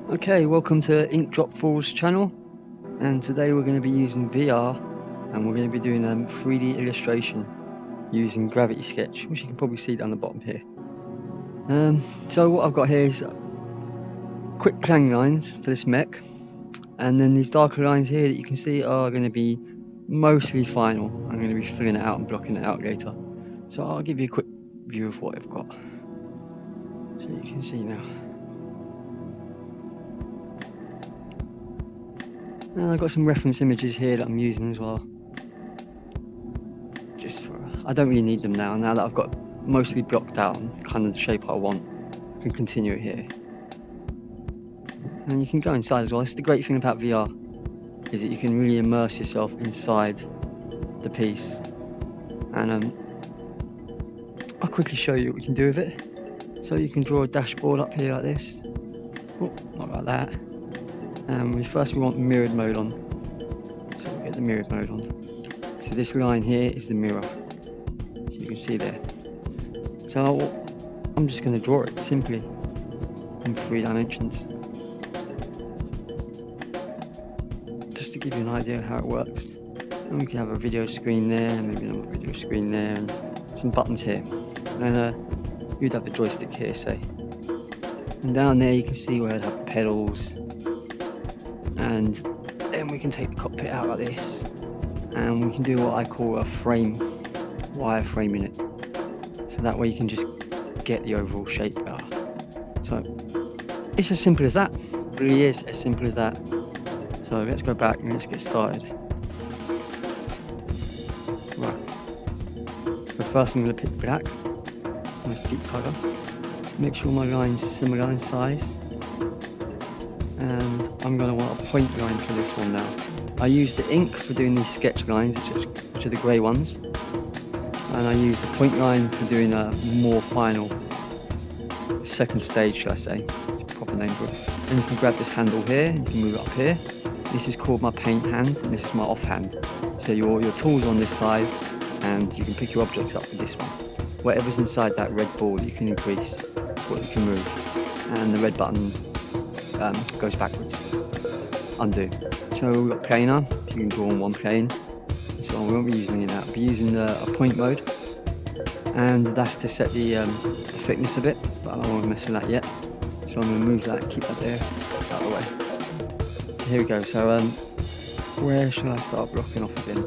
Okay, welcome to InkDropFalls channel, and today we're going to be using VR and we're going to be doing 3D illustration using Gravity Sketch, which you can probably see down the bottom here. So what I've got here is quick planning lines for this mech, and then these darker lines here that you can see are going to be mostly final. I'm going to be filling it out and blocking it out later. So I'll give you a quick view of what I've got, so you can see now. And I've got some reference images here that I'm using as well. I don't really need them now that I've got mostly blocked out and kind of the shape I want. I can continue it here. And you can go inside as well. That's the great thing about VR, is that you can really immerse yourself inside the piece. And I'll quickly show you what we can do with it. So you can draw a dashboard up here like this. Oh, not like that. And we want mirrored mode on. So we'll get the mirrored mode on. So this line here is the mirror. You can see there. So I'm just going to draw it simply in 3 dimensions, just to give you an idea of how it works. And we can have a video screen there, maybe another video screen there, and some buttons here. And you'd have the joystick here, say. And down there you can see where I'd have the pedals. And then we can take the cockpit out like this, and we can do what I call a frame. Wireframing it, so that way you can just get the overall shape better. So it's as simple as that. It really is as simple as that. So let's go back and let's get started. Right. So first I'm going to pick black. Nice deep colour. Make sure my line's similar in size. And I'm going to want a point line for this one now. I use the ink for doing these sketch lines, which are the grey ones. And I use the point line for doing a more final second stage, shall I say, proper name for it. And you can grab this handle here and you can move it up here. This is called my paint hand and this is my off hand. So your tools on this side, and you can pick your objects up with this one. Whatever's inside that red ball you can increase, that's what you can move. And the red button goes backwards, undo. So we've got planar, so you can draw on one plane. So we won't be using any of that. We'll be using a point mode, and that's to set the thickness of it, but I don't want to mess with that yet. So I'm going to move that and keep that there, out of the way. Here we go. So where should I start blocking off again?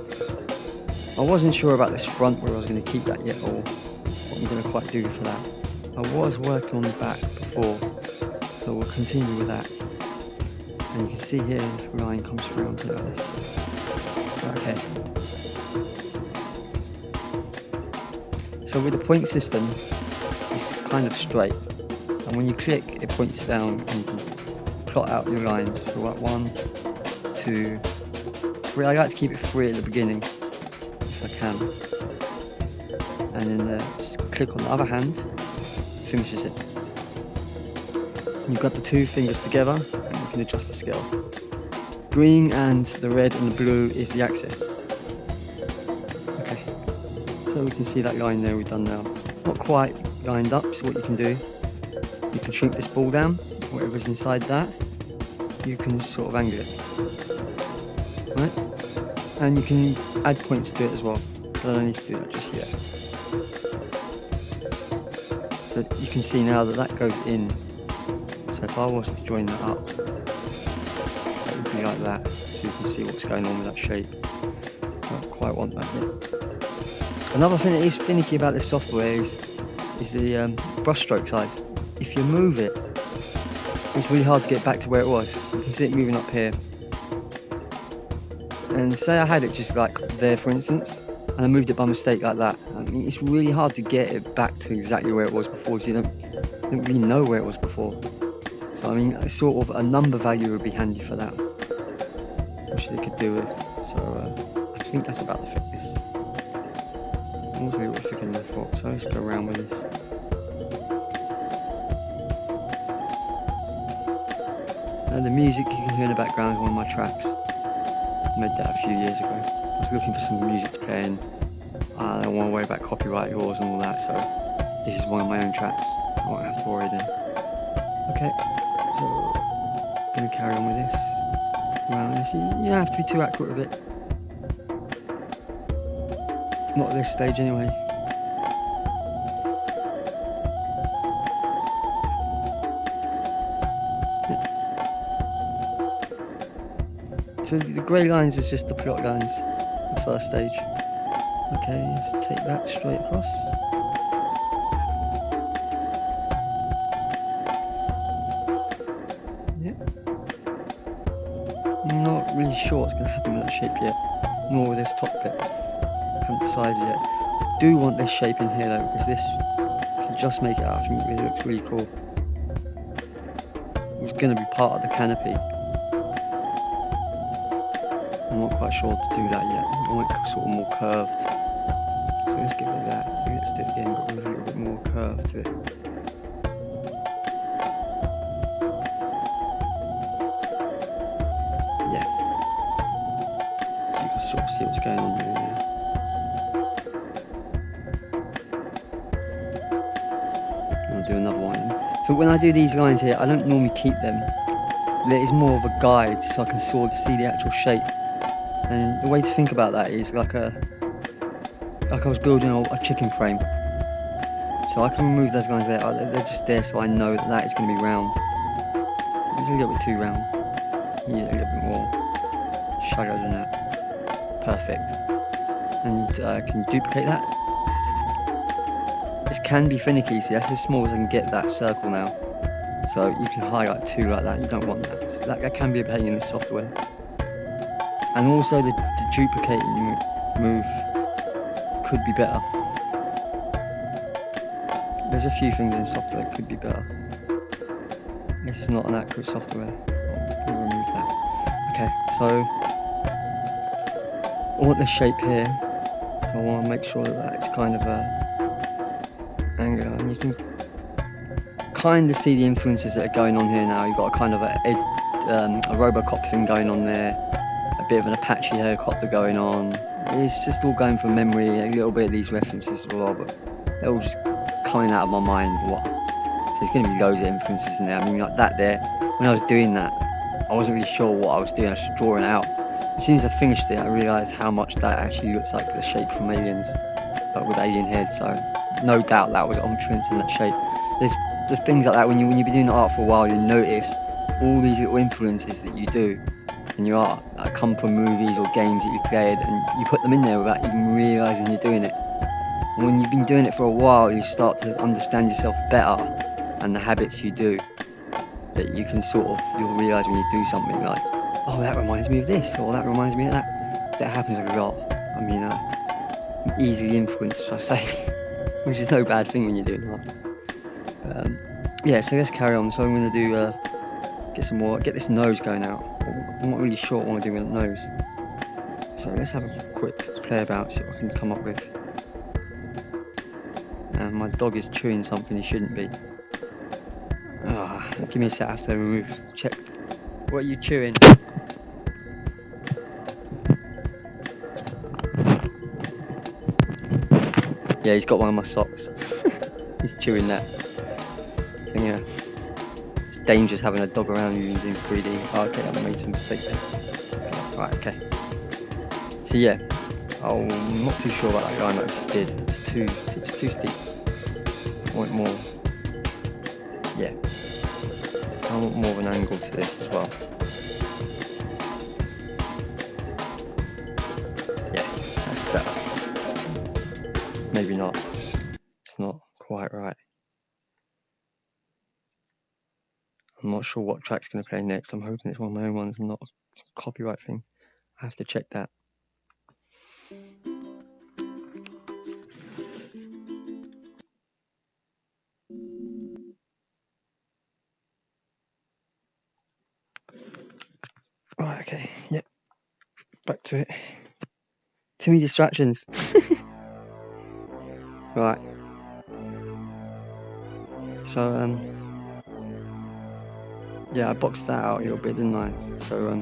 I wasn't sure about this front, where I was going to keep that yet, or what I'm going to quite do for that. I was working on the back before, so we'll continue with that. And you can see here, this line comes around here like this. Okay. So with the point system, it's kind of straight, and when you click, it points it down, and you can plot out your lines. So like 1, 2, 3. I like to keep it 3 at the beginning, if I can. And then click on the other hand, finishes it. And you've got the 2 fingers together, and you can adjust the scale. Green and the red and the blue is the axis. Okay, so we can see that line there we've done now. It's not quite lined up, so what you can do, you can shrink this ball down, whatever's inside that, you can sort of angle it. Right? And you can add points to it as well, but I don't need to do that just yet. So you can see now that that goes in. So if I was to join that up, like that, so you can see what's going on with that shape. I don't quite want that yet. Another thing that is finicky about this software is the brush stroke size. If you move it, it's really hard to get back to where it was. You can see it moving up here. And say I had it just like there, for instance, and I moved it by mistake like that. I mean, it's really hard to get it back to exactly where it was before, because you don't really know where it was before. So I mean, sort of a number value would be handy for that, which they could do with. So I think that's about the thickness. Almost a little bit thicker than I thought, so let's go around with this. And the music you can hear in the background is one of my tracks. I made that a few years ago. I was looking for some music to play, and I don't want to worry about copyright laws and all that, so this is one of my own tracks. I won't have to worry then. Okay, so going to carry on with this. Around this. You don't have to be too accurate with it. Not at this stage anyway. So the grey lines is just the plot lines, the first stage. Okay, let's take that straight across. Yep. I'm not really sure what's going to happen with that shape yet, nor with this top bit. I haven't decided yet. I do want this shape in here though, because this can just make it out. I think it looks really cool. It's going to be part of the canopy. I'm not quite sure to do that yet. I want it sort of more curved. So let's get rid of that. Let's do it again, but with a little bit more curve to it. Yeah. So you can sort of see what's going on here now. I'll do another one. So when I do these lines here, I don't normally keep them. It is more of a guide, so I can sort of see the actual shape. And the way to think about that is like I was building a chicken frame. So I can remove those lines there. They're just there, so I know that that is going to be round. It's a little bit too round. Yeah, a little bit more shadow than that. Perfect. And I can duplicate that. This can be finicky. See, that's as small as I can get that circle now. So you can highlight two like that. You don't want that. So that can be a pain in this software. And also the duplicating move could be better. There's a few things in software that could be better. This is not an accurate software. I'll remove that. Okay, so I want this shape here. I want to make sure that that's kind of a angular, and you can kind of see the influences that are going on here now. You've got a kind of a Robocop thing going on there. A bit of an Apache helicopter going on. It's just all going from memory, a little bit of these references as well, but they're all just coming out of my mind. So there's going to be loads of influences in there. I mean, like that there, when I was doing that, I wasn't really sure what I was doing. I was just drawing it out. As soon as I finished it, I realised how much that actually looks like the shape from Aliens, but with alien heads. So no doubt that was influence in that shape. There's the things like that when you've been doing art for a while, you notice all these little influences that you do in your art that come from movies or games that you played, and you put them in there without even realising you're doing it. And when you've been doing it for a while, you start to understand yourself better and the habits you do, that you can you'll realise when you do something like, oh, that reminds me of this, or that reminds me of that. That happens a lot. I mean, I'm easily influenced, I say, which is no bad thing when you're doing art. Yeah, so let's carry on. So I'm going to do get this nose going out. I'm not really sure what I want to do with the nose. So let's have a quick play about, see what I can come up with. And my dog is chewing something he shouldn't be. Give me a sec, I have to check. What are you chewing? Yeah, he's got one of my socks. He's chewing that. So yeah, it's dangerous having a dog around you and doing 3D. Oh, okay, I've made some mistakes there. Right, okay. So yeah, I'm not too sure about that line that I just did. It's too steep. I want more. Yeah. I want more of an angle to this as well. Yeah, that's better. Maybe not. It's not quite right. I'm not sure what track's going to play next. I'm hoping it's one of my own ones and not a copyright thing. I have to check that. Right, okay, yep. Back to it. Too many distractions. Right. So, yeah, I boxed that out a little bit, didn't I? So,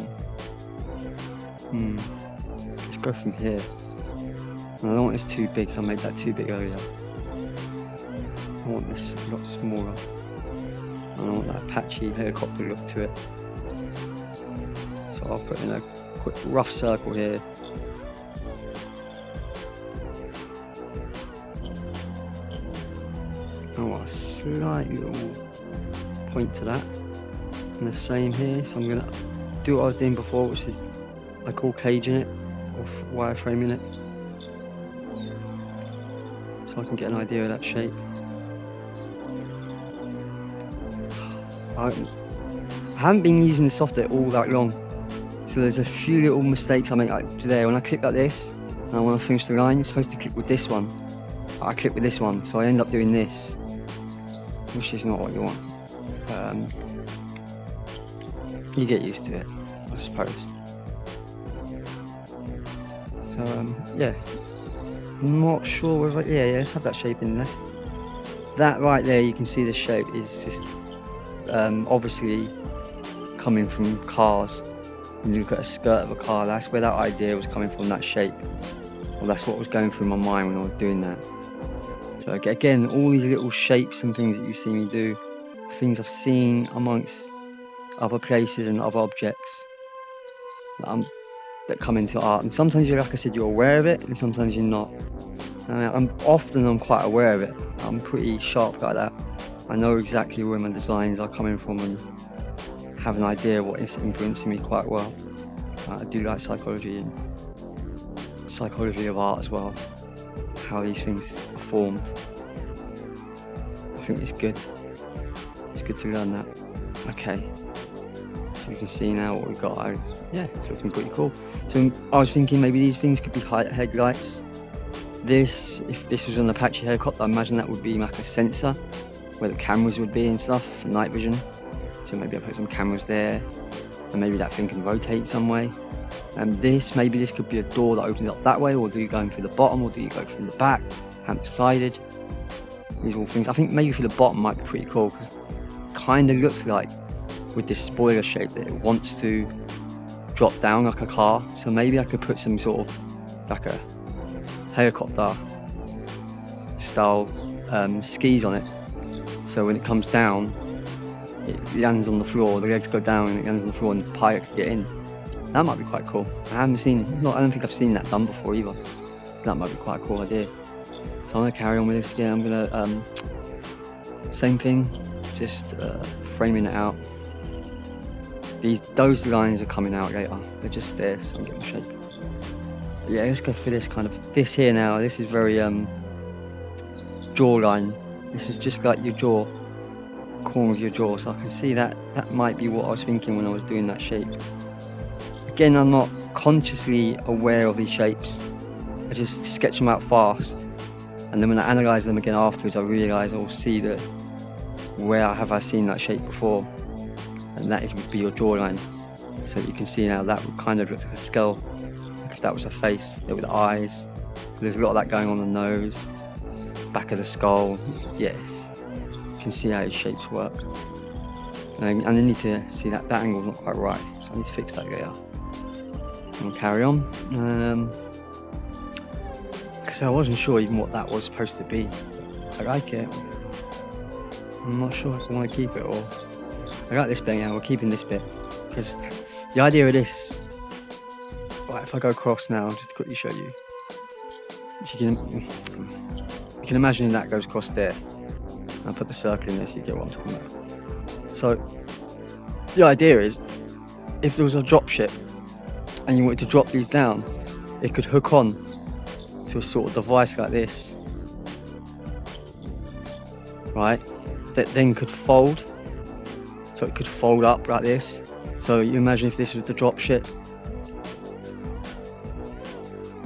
let's go from here. And I don't want this too big, so I made that too big earlier. I want this a lot smaller. And I want that Apache helicopter look to it. So I'll put in a quick rough circle here. I want a slight little point to that. And the same here, so I'm gonna do what I was doing before, which is I call caging it, or wireframing it. So I can get an idea of that shape. I haven't been using the software all that long, so there's a few little mistakes I make like there. When I click like this, and I want to finish the line, you're supposed to click with this one. I click with this one, so I end up doing this, which is not what you want. You get used to it, I suppose. So yeah, I'm not sure whether, yeah, let's have that shape in this. That right there, you can see the shape is just obviously coming from cars. When you look at a skirt of a car, that's where that idea was coming from, that shape. Well, that's what was going through my mind when I was doing that. So again, all these little shapes and things that you see me do, things I've seen amongst other places and other objects that come into art. And sometimes you're, like I said, you're aware of it, and sometimes you're not. I'm quite aware of it. I'm pretty sharp like that. I know exactly where my designs are coming from and have an idea of what is influencing me quite well. I do like psychology and psychology of art as well, how these things are formed. I think it's good. It's good to learn that. Okay, so you can see now what we've got. Yeah, it's looking pretty cool. So I was thinking maybe these things could be headlights. If this was an Apache helicopter, I imagine that would be like a sensor where the cameras would be and stuff for night vision. So maybe I put some cameras there, and maybe that thing can rotate some way. And maybe this could be a door that opens up that way, or do you go in through the bottom, or do you go from the back? Haven't decided. These are all things. I think maybe through the bottom might be pretty cool, because it kind of looks like with this spoiler shape that it wants to drop down like a car. So maybe I could put some sort of like a helicopter style skis on it. So when it comes down, it lands on the floor, the legs go down and it lands on the floor and the pilot can get in. That might be quite cool. I don't think I've seen that done before either. That might be quite a cool idea. So I'm gonna carry on with this again. I'm gonna, same thing, just framing it out. Those lines are coming out later. They're just there, so I'm getting shape. But yeah, let's go for this here now. This is very jawline. This is just like your jaw, corner of your jaw. So I can see that might be what I was thinking when I was doing that shape. Again, I'm not consciously aware of these shapes. I just sketch them out fast, and then when I analyze them again afterwards, I realize I'll see that where have I seen that shape before, and that would be your jawline. So you can see now that would kind of look like a skull, like if that was a face. There were the eyes. There's a lot of that going on the nose, back of the skull. Yes, you can see how these shapes work. And I need to see that angle's not quite right, so I need to fix that later. We'll carry on, because I wasn't sure even what that was supposed to be. I like it. I'm not sure if I want to keep it or... I like this bit now, we're keeping this bit, because the idea of this... Right, if I go across now, just to quickly show you. So you can imagine that goes across there. I'll put the circle in there so you get what I'm talking about. So, the idea is, if there was a drop ship, and you wanted to drop these down, it could hook on to a sort of device like this, right? That then could fold, so it could fold up like this. So you imagine if this was the drop ship,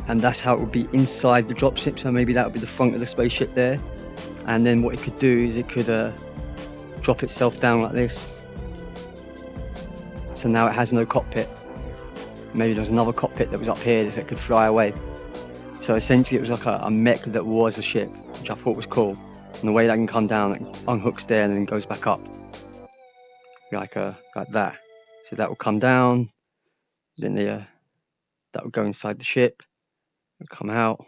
and that's how it would be inside the drop ship. So maybe that would be the front of the spaceship there, and then what it could do is it could drop itself down like this. So now it has no cockpit. Maybe there was another cockpit that was up here that could fly away. So essentially it was like a mech that was a ship, which I thought was cool. And the way that can come down, it unhooks there and then goes back up. Like that. So that will come down, then that will go inside the ship, it'll come out,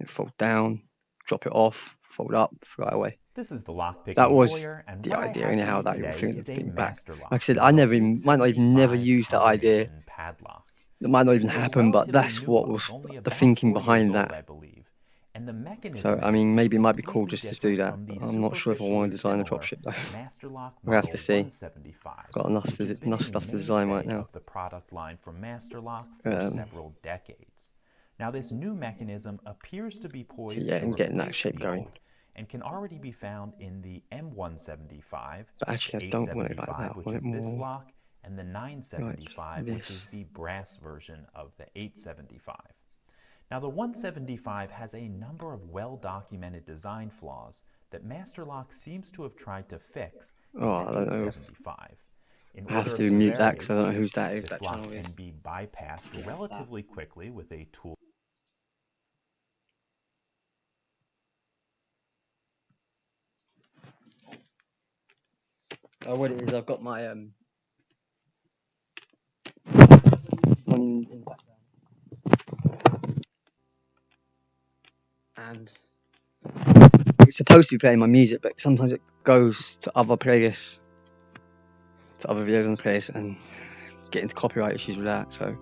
it fold down, drop it off, fold up, fly away. This is the lockpicking That was lawyer, and the what I idea, have for anyhow, you that little today thing is that's a being back. master lock. Like I said, with I a might not even never 875 use that idea combination padlock. It might not This even is a happen, but relatively that's new what lock, was only the about thinking 4 years behind old, that. I believe. And the So, mechanism I in it mean, is maybe it might be cool completely just to do different that. from the I'm not sure if I superficially want to design a similar dropship though. Masterlock We'll have to Model see. 175, Got enough which has been enough a stuff to design right mainstay now. of the product line from Masterlock for several decades. Now, this new mechanism appears to be So poised yeah, to and getting that replace shape the going. old and can already be found in the M175, But actually, I the don't want it like that. 875, I which want it is this more lock, and the like 975, which is this. the brass version of the 875. Now, the 175 has a number of well-documented design flaws that Masterlock seems to have tried to fix Oh, in the I don't know. 875. In I have order of to mute that because severity, I don't know whose that is. this That lock channel can is. be bypassed Yeah, that. relatively quickly with a tool. Oh, what it is, I've got my one in the background, and it's supposed to be playing my music, but sometimes it goes to other playlists, to other videos on this playlist, and get into copyright issues with that. So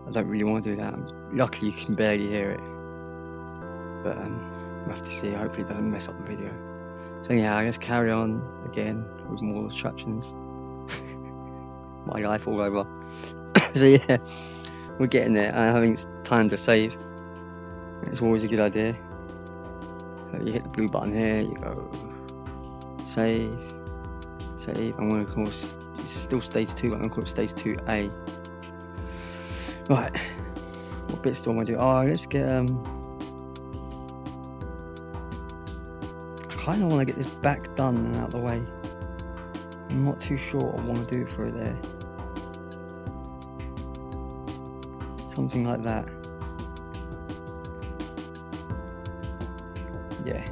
I don't really want to do that. Luckily, you can barely hear it, but we'll have to see. Hopefully, it doesn't mess up the video. So yeah, let's carry on again with more instructions. My life all over. So yeah, we're getting there. I think it's time to save. It's always a good idea. So you hit the blue button here, you go save, save. I'm going to call it, it's still stage 2, but I'm going to call it stage 2A. Right, what bits do I want to do? Oh, let's get, I kind of want to get this back done and out of the way. I'm not too sure what I want to do for it there. Something like that. Yeah.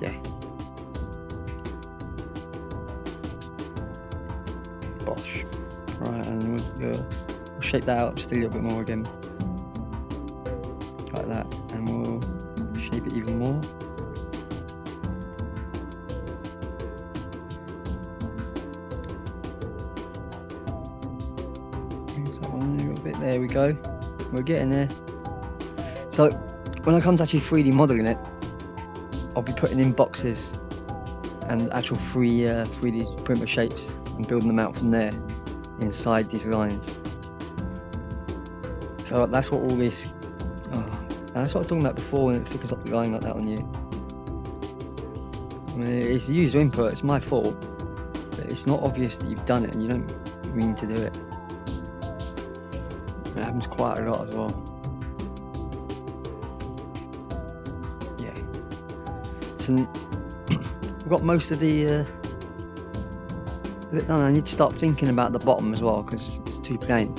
Yeah. Bosh. Right, and we'll shape that out just a little bit more again. Like that. And we'll shape it even more. A little bit. There we go. We're getting there. So when I come to actually 3D modeling it, I'll be putting in boxes and actual 3D printer shapes and building them out from there inside these lines. So that's what all this. That's what I was talking about before when it flickers up the line like that on you. I mean, it's user input. It's my fault. But it's not obvious that you've done it and you don't mean to do it. It happens quite a lot as well. Yeah. So we've got most of the bit done. I need to start thinking about the bottom as well because it's too plain.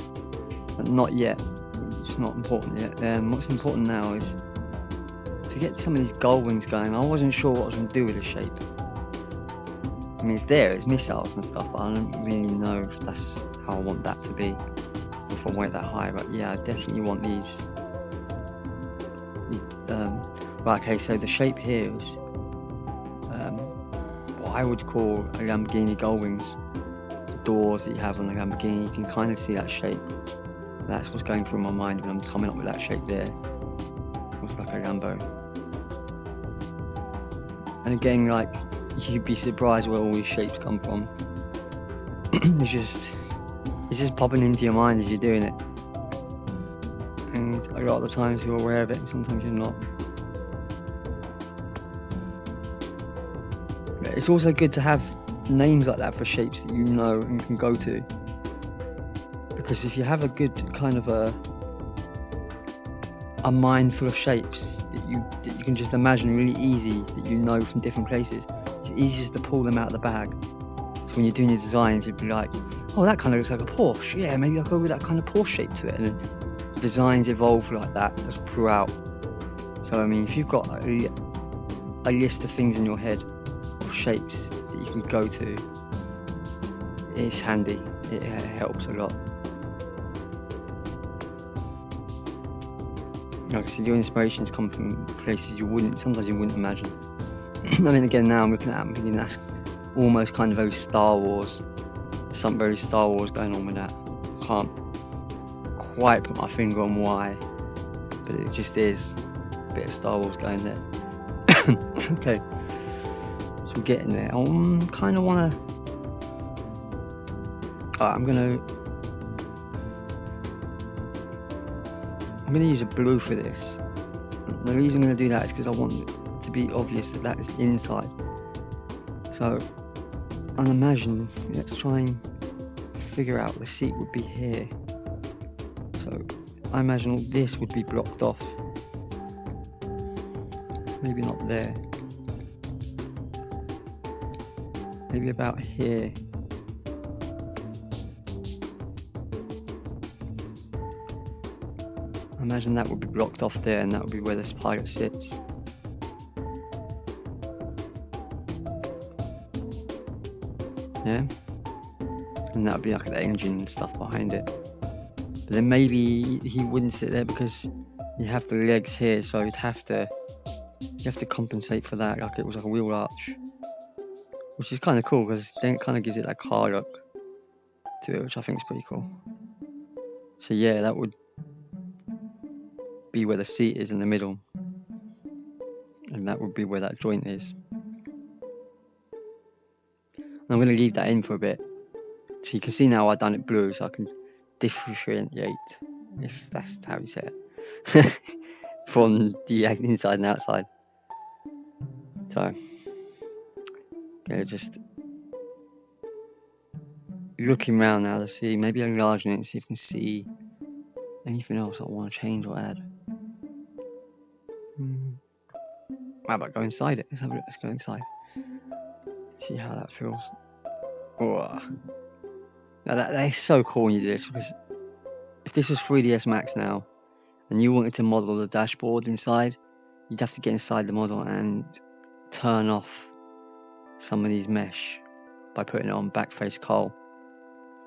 But not yet. It's not important yet. What's important now is to get some of these gull wings going. I wasn't sure what I was going to do with this shape. I mean, it's there. It's missiles and stuff, but I don't really know if that's how I want that to be. If I want it that high, but yeah, I definitely want these. Right, okay, so the shape here is what I would call a Lamborghini gull wings. The doors that you have on the Lamborghini, you can kind of see that shape. That's what's going through my mind when I'm coming up with that shape there. Looks like a Lambo. And again, like, you'd be surprised where all these shapes come from. It's just popping into your mind as you're doing it. And a lot of the times you're aware of it, and sometimes you're not. But it's also good to have names like that for shapes that you know and can go to. Because if you have a good kind of a mind full of shapes that you can just imagine really easy, that you know from different places, it's easiest to pull them out of the bag. So when you're doing your designs, you'd be like, oh, that kind of looks like a Porsche. Yeah, maybe I'll go with that kind of Porsche shape to it. And the designs evolve like that just throughout. So I mean, if you've got a list of things in your head of shapes that you can go to, it's handy. It helps a lot. Like I said, your inspirations come from places sometimes you wouldn't imagine. I mean, again, now I'm looking at them thinking almost kind of very Star Wars. Something very Star Wars going on with that. Can't quite put my finger on why, but it just is a bit of Star Wars going there. Okay, so we're getting there. I kind of want to. I'm gonna use a blue for this. The reason I'm gonna do that is because I want it to be obvious that that is inside. So I'll imagine. Let's try and figure out the seat would be here. So I imagine all this would be blocked off. Maybe not there. Maybe about here. I imagine that would be blocked off there, and that would be where this pilot sits. Yeah? And that would be like the engine and stuff behind it. But then maybe he wouldn't sit there because you have the legs here, so you have to compensate for that, like it was like a wheel arch. Which is kind of cool because then it kind of gives it that car look to it, which I think is pretty cool. So yeah, that would be where the seat is in the middle, and that would be where that joint is. And I'm going to leave that in for a bit, so you can see now I've done it blue, so I can differentiate, if that's how you say it, from the inside and outside. So yeah, just looking around now to see, maybe enlarging it and see if you can see anything else I want to change or add. How about go inside it? Let's have a look. Let's go inside. See how that feels. Oh, now that is so cool when you do this, because if this was 3ds Max now and you wanted to model the dashboard inside, you'd have to get inside the model and turn off some of these mesh by putting it on backface coal.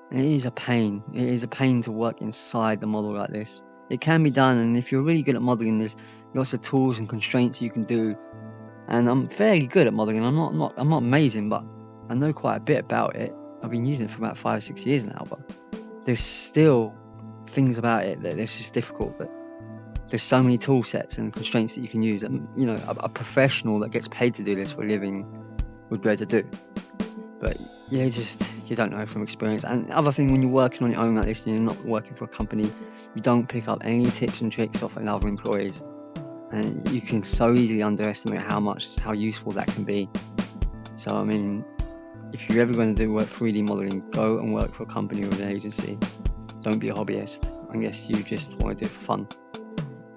And it is a pain. It is a pain to work inside the model like this. It can be done, and if you're really good at modeling, there's lots of tools and constraints you can do. And I'm fairly good at modeling. I'm not amazing, but I know quite a bit about it. I've been using it for about 5 or 6 years now, but there's still things about it that it's just difficult. But there's so many tool sets and constraints that you can use that, you know, a professional that gets paid to do this for a living would be able to do. But yeah, you don't know from experience. And the other thing, when you're working on your own like this and you're not working for a company, you don't pick up any tips and tricks off other employees. And you can so easily underestimate how useful that can be. So I mean, if you're ever going to do 3D modeling, go and work for a company or an agency. Don't be a hobbyist unless you just want to do it for fun.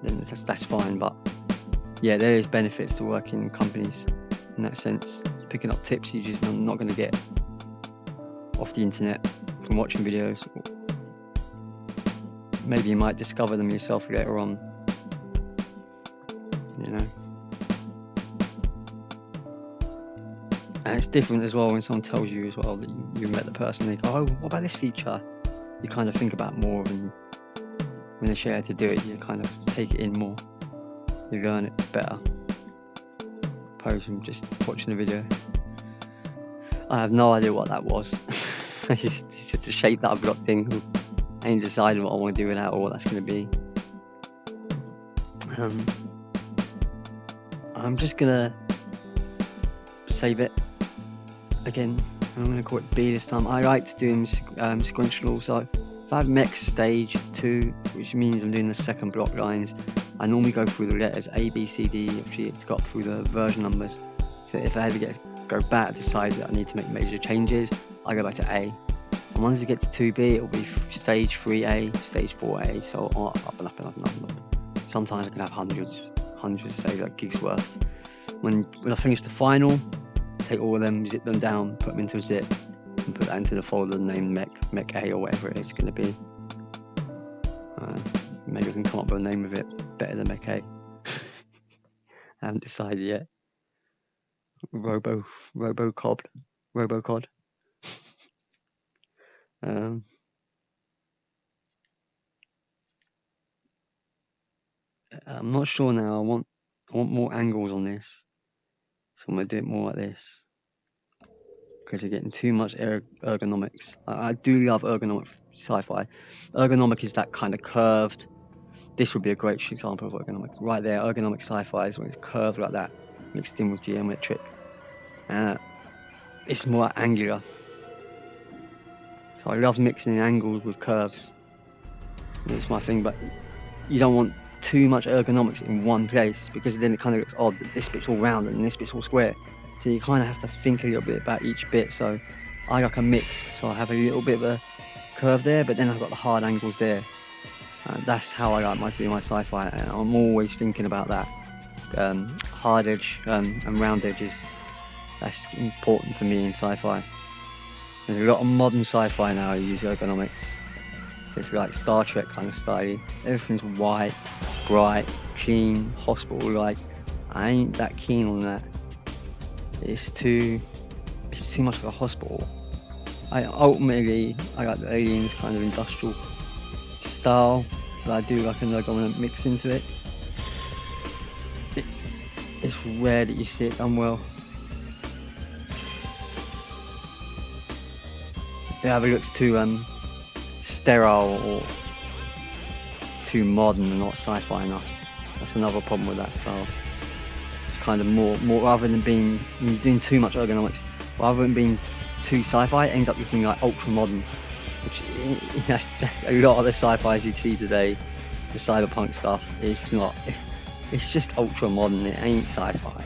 Then that's fine. But yeah, there is benefits to working in companies in that sense. Picking up tips you're just not going to get off the internet from watching videos. Maybe you might discover them yourself later on. You know. And it's different as well when someone tells you as well that you met the person. They go, "Oh, what about this feature?" You kind of think about more, and when they share to do it, you kind of take it in more. You learn it better. Opposed from just watching a video. I have no idea what that was. It's just a shape that I've got in. I ain't decided what I want to do with that or what that's going to be. I'm just going to save it again. I'm going to call it B this time. I like to do them sequential. So if I have Mech stage 2, which means I'm doing the second block lines, I normally go through the letters A, B, C, D. Actually, it's got through the version numbers. So if I ever go back to decide that I need to make major changes, I go back to A. And once I get to 2B, it'll be stage 3A, stage 4A, so on, up and up and up and up and up. Sometimes I can have hundreds, say like gigs worth. When I finish the final, take all of them, zip them down, put them into a zip, and put that into the folder named Mech A or whatever it is going to be. Maybe I can come up with a name of it better than Mech A. I haven't decided yet. Robocod. I'm not sure now. I want more angles on this, so I'm gonna do it more like this. because you're getting too much ergonomics. I do love ergonomic sci-fi. Ergonomic is that kind of curved. This would be a great example of ergonomic. Right there, ergonomic sci-fi is when it's curved like that, mixed in with geometric. It's more angular. So I love mixing in angles with curves. It's my thing, but you don't want too much ergonomics in one place, because then it kind of looks odd that this bit's all round and this bit's all square. So you kind of have to think a little bit about each bit. So I like a mix. So I have a little bit of a curve there, but then I've got the hard angles there. That's how I like to do my sci-fi, and I'm always thinking about that. Hard edge and round edges, that's important for me in sci-fi. There's a lot of modern sci-fi now who use ergonomics. It's like Star Trek kind of style. Everything's white, bright, clean, hospital-like. I ain't that keen on that. It's too much like a hospital. Ultimately, I like the Aliens kind of industrial style, but I do like an ergonomic mix into it. It's rare that you see it done well. It either looks too sterile or too modern and not sci-fi enough. That's another problem with that style. It's kind of more rather than being, when you're doing too much ergonomics, rather than being too sci-fi, it ends up looking like ultra modern, which that's a lot of the sci-fis you see today, the cyberpunk stuff. It's not. It's just ultra modern. It ain't sci-fi.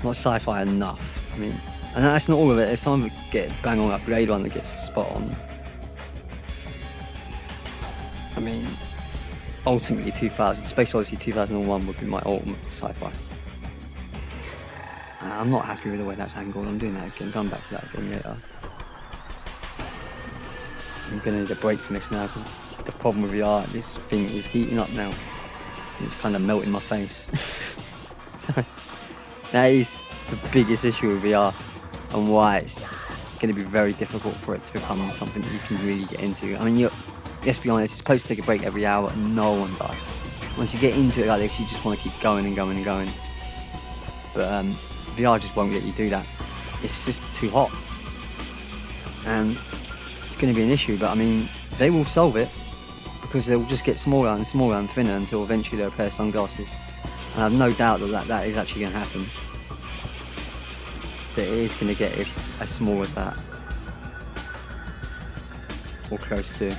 Not sci-fi enough. I mean, and that's not all of it. There's some of it get bang on, like Blade Runner gets spot on. I mean, ultimately 2000, Space Odyssey 2001 would be my ultimate sci-fi. I'm not happy with the way that's angled. I'm doing that again. Going back to that again later. I'm gonna need a break from this now, because the problem with VR, this thing is heating up now. It's kind of melting my face. That is the biggest issue with VR, and why it's going to be very difficult for it to become something that you can really get into. I mean, let's be honest, it's supposed to take a break every hour, and no one does. Once you get into it like this, you just want to keep going and going and going. But VR just won't let you do that. It's just too hot, and it's going to be an issue. But I mean, they will solve it, because they'll just get smaller and smaller and thinner until eventually they'll pair sunglasses. And I have no doubt that is actually going to happen. That it is going to get as small as that, or close to.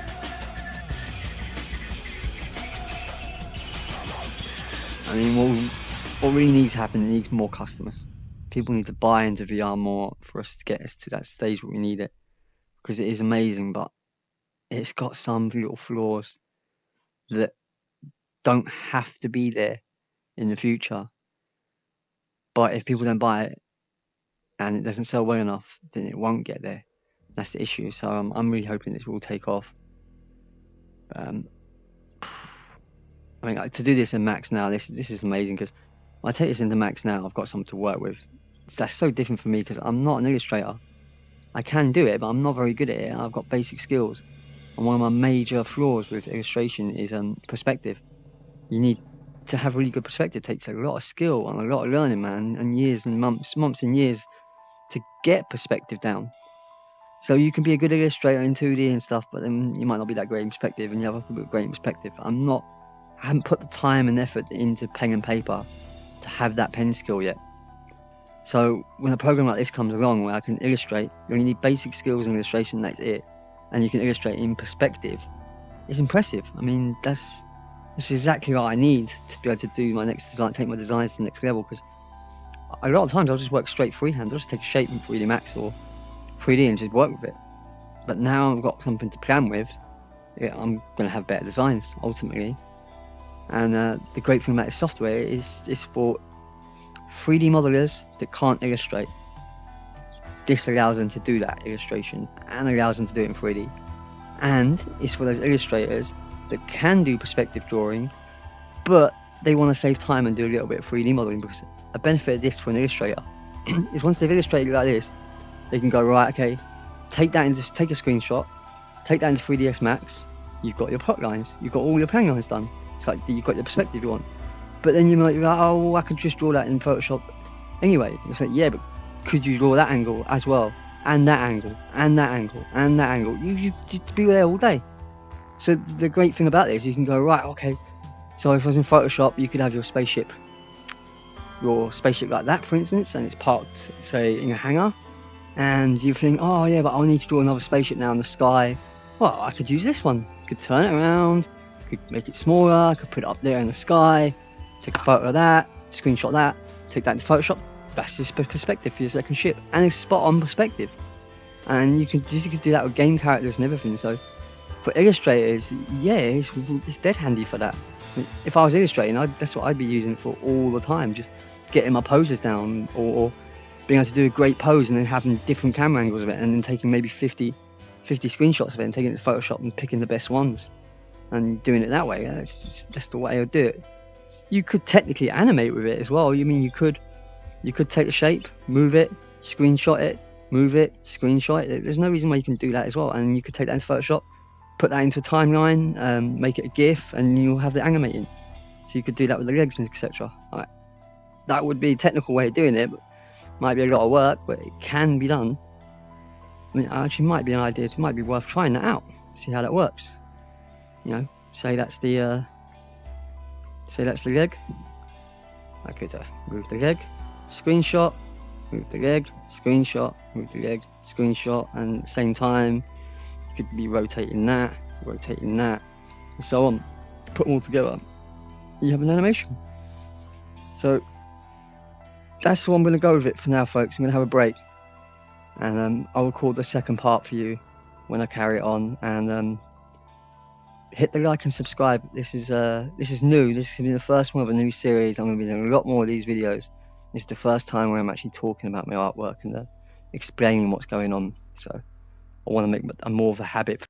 I mean, what really needs to happen, it needs more customers. People need to buy into VR more for us to get us to that stage where we need it. Because it is amazing, but it's got some little flaws that don't have to be there in the future. But if people don't buy it and it doesn't sell well enough, then it won't get there. That's the issue. So I'm really hoping this will take off. I mean, to do this in Max now, this is amazing, because when I take this into Max now, I've got something to work with. That's so different for me, because I'm not an illustrator. I can do it, but I'm not very good at it. I've got basic skills. And one of my major flaws with illustration is perspective. You need to have really good perspective. It takes a lot of skill and a lot of learning, man, and years and months and years to get perspective down. So you can be a good illustrator in 2D and stuff, but then you might not be that great in perspective, and you have a great in perspective. I haven't put the time and effort into pen and paper to have that pen skill yet. So when a program like this comes along where I can illustrate, you only need basic skills in illustration, that's it, and you can illustrate in perspective, it's impressive. I mean, that's exactly what I need to be able to do my next design, take my designs to the next level, because a lot of times I'll just work straight freehand. I'll just take a shape in 3D Max or 3D and just work with it. But now I've got something to plan with, I'm going to have better designs ultimately. And the great thing about this software is it's for 3D modelers that can't illustrate. This allows them to do that illustration and allows them to do it in 3D. And it's for those illustrators that can do perspective drawing, but they want to save time and do a little bit of 3D modeling, because a benefit of this for an illustrator is once they've illustrated like this, they can go, right, okay, take a screenshot, take that into 3ds Max, you've got your plot lines, you've got all your plan lines done. It's like you've got your perspective you want. But then you might be like, oh, I could just draw that in Photoshop anyway. It's like, yeah, but could you draw that angle as well? and that angle, and that angle, and that angle. You be there all day. So the great thing about this, you can go, right, okay, so if I was in Photoshop, you could have your spaceship like that, for instance, and it's parked, say, in a hangar, and you think, oh yeah, but I need to draw another spaceship now in the sky. Well, I could use this one. Could turn it around, could make it smaller, could put it up there in the sky, take a photo of that, screenshot that, take that into Photoshop. That's just perspective for your second ship, and it's spot on perspective. And you could do that with game characters and everything. So for illustrators, yeah, it's dead handy for that. I mean, if I was illustrating, that's what I'd be using it for all the time, just getting my poses down, or being able to do a great pose and then having different camera angles of it, and then taking maybe 50 screenshots of it and taking it to Photoshop and picking the best ones and doing it that way. That's the way I would do it. You could technically animate with it as well. You mean you could take the shape, move it, screenshot it, move it, screenshot it. There's no reason why you can do that as well. And you could take that into Photoshop, put that into a timeline, make it a GIF, and you'll have the animating. So you could do that with the legs and etc. Right. That would be a technical way of doing it. But might be a lot of work, but it can be done. I mean, actually might be an idea. It might be worth trying that out. See how that works. You know, say that's the leg. I could move the leg, screenshot, move the leg, screenshot, move the leg, screenshot, and at the same time you could be rotating that, and so on. Put them all together, you have an animation. So that's what I'm going to go with it for now, folks. I'm going to have a break, and I'll record the second part for you when I carry it on. And hit the like and subscribe. This is new. This is going to be the first one of a new series. I'm going to be doing a lot more of these videos. This is the first time where I'm actually talking about my artwork and explaining what's going on. So I want to make more of a habit